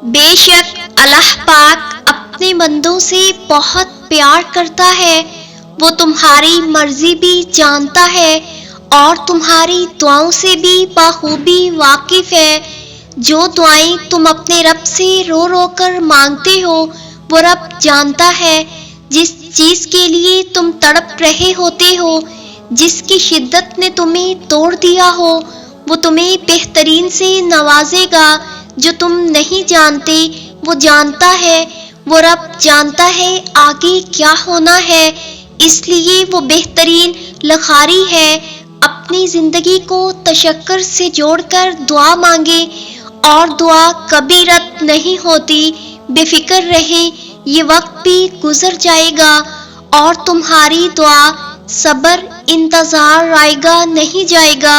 بے شک اللہ پاک اپنے بندوں سے بہت پیار کرتا ہے، وہ تمہاری مرضی بھی جانتا ہے اور تمہاری دعاؤں سے بھی بخوبی واقف ہے۔ جو دعائیں تم اپنے رب سے رو رو کر مانگتے ہو وہ رب جانتا ہے۔ جس چیز کے لیے تم تڑپ رہے ہوتے ہو، جس کی شدت نے تمہیں توڑ دیا ہو، وہ تمہیں بہترین سے نوازے گا۔ جو تم نہیں جانتے وہ جانتا ہے، وہ رب جانتا ہے آگے کیا ہونا ہے، اس لیے وہ بہترین لخاری ہے۔ اپنی زندگی کو تشکر سے جوڑ کر دعا مانگے اور دعا کبھی رد نہیں ہوتی۔ بے فکر رہیں، یہ وقت بھی گزر جائے گا اور تمہاری دعا صبر انتظار رائگاں نہیں جائے گا۔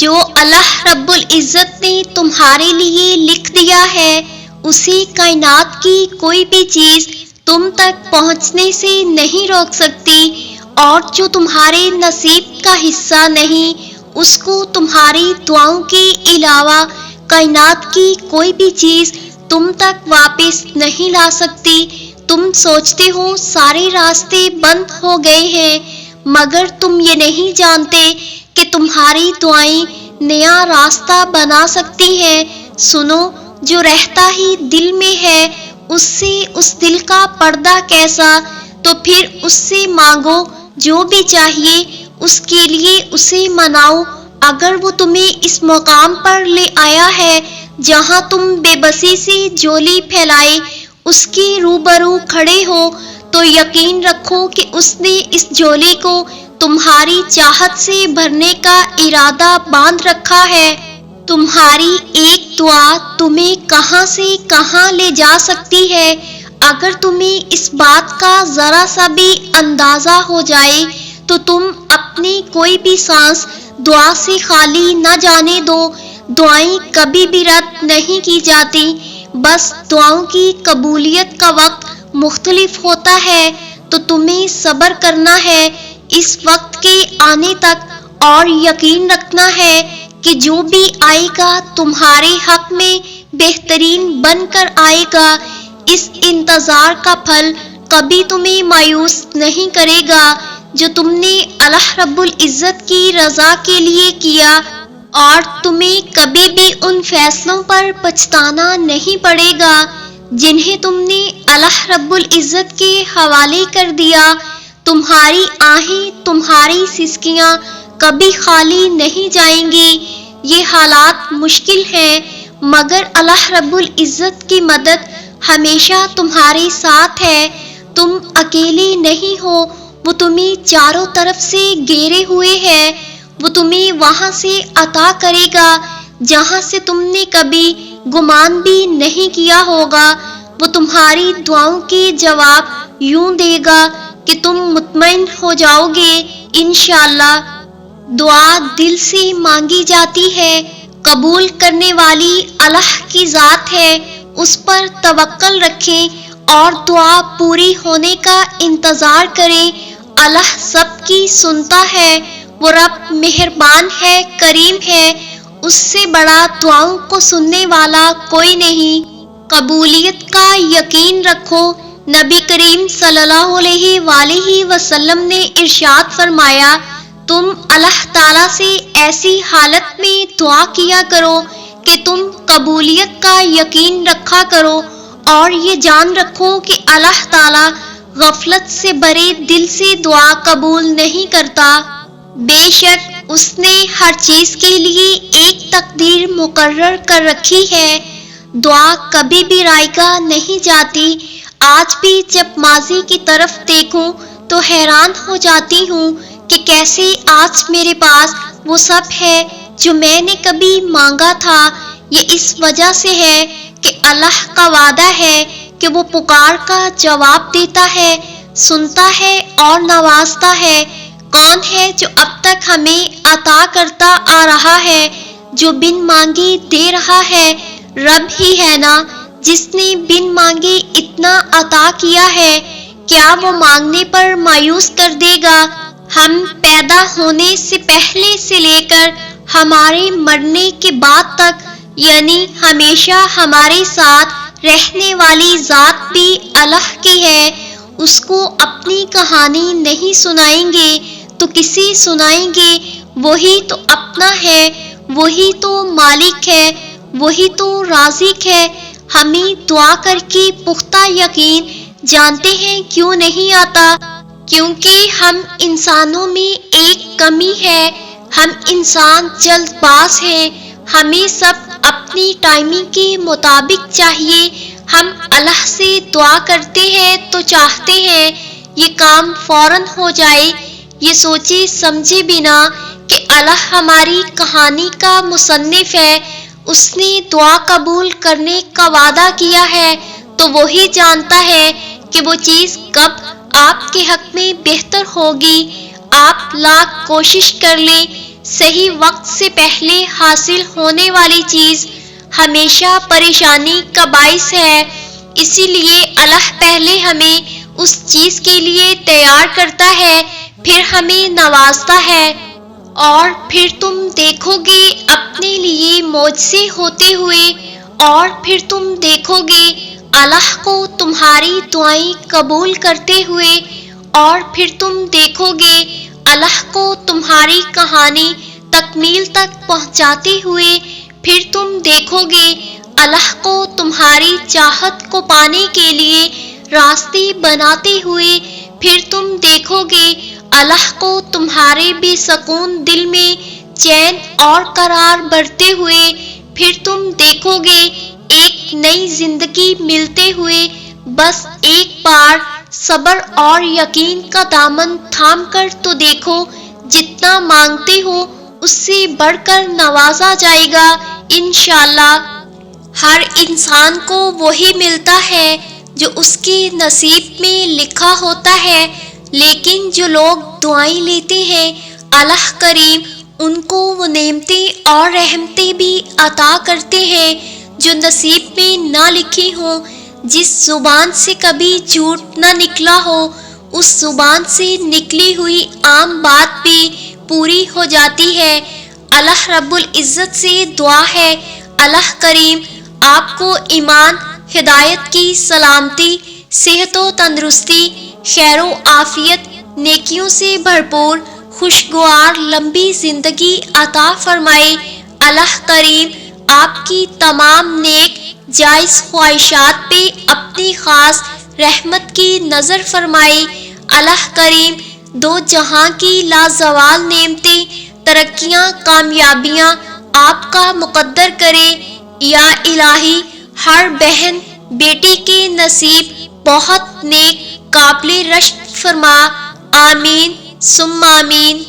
جو اللہ رب العزت نے تمہارے لیے لکھ دیا ہے اسے کائنات کی کوئی بھی چیز تم تک پہنچنے سے نہیں روک سکتی، اور جو تمہارے نصیب کا حصہ نہیں اس کو تمہاری دعاؤں کے علاوہ کائنات کی کوئی بھی چیز تم تک واپس نہیں لا سکتی۔ تم سوچتے ہو سارے راستے بند ہو گئے ہیں، مگر تم یہ نہیں جانتے کہ تمہاری دعائیں نیا راستہ بنا سکتی ہیں۔ سنو، جو رہتا ہی دل میں ہے اس سے اس دل کا پردہ کیسا؟ تو پھر اس سے مانگو جو بھی چاہیے، اس کے لیے اسے مناؤ۔ اگر وہ تمہیں اس مقام پر لے آیا ہے جہاں تم بے بسی سے جولی پھیلائے اس کے روبرو کھڑے ہو، تو یقین رکھو کہ اس نے اس جولی کو تمہاری چاہت سے بھرنے کا ارادہ باندھ رکھا ہے۔ تمہاری ایک دعا تمہیں کہاں سے کہاں لے جا سکتی ہے۔ اگر تمہیں اس بات کا ذرا سا بھی اندازہ ہو جائے تو تم اپنی کوئی بھی سانس دعا سے خالی نہ جانے دو۔ دعائیں کبھی بھی رد نہیں کی جاتی، بس دعاؤں کی قبولیت کا وقت مختلف ہوتا ہے، تو تمہیں صبر کرنا ہے اس وقت کے آنے تک، اور یقین رکھنا ہے کہ جو بھی آئے گا تمہارے حق میں بہترین بن کر آئے گا۔ اس انتظار کا پھل کبھی تمہیں مایوس نہیں کرے گا جو تم نے اللہ رب العزت کی رضا کے لیے کیا، اور تمہیں کبھی بھی ان فیصلوں پر پچھتانا نہیں پڑے گا جنہیں تم نے اللہ رب العزت کے حوالے کر دیا۔ تمہاری آہیں، تمہاری سسکیاں کبھی خالی نہیں جائیں گی۔ یہ حالات مشکل ہیں مگر اللہ رب العزت کی مدد ہمیشہ تمہارے ساتھ ہے۔ تم اکیلے نہیں ہو، وہ تمہیں چاروں طرف سے گھیرے ہوئے ہے۔ وہ تمہیں وہاں سے عطا کرے گا جہاں سے تم نے کبھی گمان بھی نہیں کیا ہوگا۔ وہ تمہاری دعاؤں کے جواب یوں دے گا کہ تم مطمئن ہو جاؤ گے انشاءاللہ۔ دعا دل سے مانگی جاتی ہے، قبول کرنے والی اللہ کی ذات ہے۔ اس پر توکل رکھیں اور دعا پوری ہونے کا انتظار کریں۔ اللہ سب کی سنتا ہے، وہ رب مہربان ہے، کریم ہے، اس سے بڑا دعاؤں کو سننے والا کوئی نہیں۔ قبولیت کا یقین رکھو۔ نبی کریم صلی اللہ علیہ وآلہ وسلم نے ارشاد فرمایا، تم اللہ تعالیٰ سے ایسی حالت میں دعا کیا کرو کہ تم قبولیت کا یقین رکھا کرو، اور یہ جان رکھو کہ اللہ تعالیٰ غفلت سے بھرے دل سے دعا قبول نہیں کرتا۔ بے شک اس نے ہر چیز کے لیے ایک تقدیر مقرر کر رکھی ہے۔ دعا کبھی بھی رائگاں نہیں جاتی۔ آج بھی جب ماضی کی طرف دیکھوں تو حیران ہو جاتی ہوں کہ کیسے آج میرے پاس وہ سب ہے جو میں نے کبھی مانگا تھا۔ یہ اس وجہ سے ہے کہ اللہ کا وعدہ ہے کہ وہ پکار کا جواب دیتا ہے، سنتا ہے اور نوازتا ہے۔ کون ہے جو اب تک ہمیں عطا کرتا آ رہا ہے، جو بن مانگے دے رہا ہے؟ رب ہی ہے نا، جس نے بن مانگے اتنا عطا کیا ہے۔ کیا وہ مانگنے پر مایوس کر دے گا؟ ہم پیدا ہونے سے پہلے سے لے کر ہمارے مرنے کے بعد تک یعنی ہمیشہ ہمارے ساتھ رہنے والی ذات بھی اللہ کی ہے. اس کو اپنی کہانی نہیں سنائیں گے تو کسی سنائیں گے؟ وہی تو اپنا ہے، وہی تو مالک ہے، وہی تو رازق ہے. ہمیں دعا کر کے پختہ یقین جانتے ہیں کیوں نہیں آتا؟ کیونکہ ہم انسانوں میں ایک کمی ہے، ہم انسان جلد باز ہیں. ہمیں سب اپنی ٹائمنگ کے مطابق چاہیے. ہم اللہ سے دعا کرتے ہیں تو چاہتے ہیں یہ کام فوراً ہو جائے، یہ سوچے سمجھے بنا کہ اللہ ہماری کہانی کا مصنف ہے، اس نے دعا قبول کرنے کا وعدہ کیا ہے، تو وہی جانتا ہے کہ وہ چیز کب آپ کے حق میں بہتر ہوگی. آپ لاکھ کوشش کر لیں، صحیح وقت سے پہلے حاصل ہونے والی چیز ہمیشہ پریشانی کا باعث ہے. اسی لیے اللہ پہلے ہمیں اس چیز کے لیے تیار کرتا ہے، پھر ہمیں نوازتا ہے. اور پھر تم دیکھو گے اپنے لیے معجزے ہوتے ہوئے، اور پھر تم دیکھو گے اللہ کو تمہاری دعائیں قبول کرتے ہوئے، اور پھر تم دیکھو گے اللہ کو تمہاری کہانی تکمیل تک پہنچاتے ہوئے. پھر تم دیکھو گے اللہ کو تمہاری چاہت کو پانے کے لیے راستے بناتے ہوئے. پھر تم دیکھو گے اللہ کو تمہارے بے سکون دل میں چین اور قرار بڑھتے ہوئے. پھر تم دیکھو گے ایک نئی زندگی ملتے ہوئے. بس ایک بار صبر اور یقین کا دامن تھام کر تو دیکھو، جتنا مانگتے ہو اس سے بڑھ کر نوازا جائے گا انشاءاللہ. ہر انسان کو وہی ملتا ہے جو اس کے نصیب میں لکھا ہوتا ہے، لیکن جو لوگ دعائیں لیتے ہیں اللہ کریم ان کو وہ نعمتیں اور رحمتیں بھی عطا کرتے ہیں جو نصیب میں نہ لکھی ہوں. جس زبان سے کبھی جھوٹ نہ نکلا ہو، اس زبان سے نکلی ہوئی عام بات بھی پوری ہو جاتی ہے. اللہ رب العزت سے دعا ہے اللہ کریم آپ کو ایمان، ہدایت کی سلامتی، صحت و تندرستی، خیر و عافیت، نیکیوں سے بھرپور خوشگوار لمبی زندگی عطا فرمائے. اللہ کریم آپ کی تمام نیک جائز خواہشات پہ اپنی خاص رحمت کی نظر فرمائے. اللہ کریم دو جہاں کی لازوال نعمتیں، ترقیاں، کامیابیاں آپ کا مقدر کرے. یا الہی ہر بہن بیٹی کے نصیب بہت نیک قابل رشک فرما. آمین ثم آمین.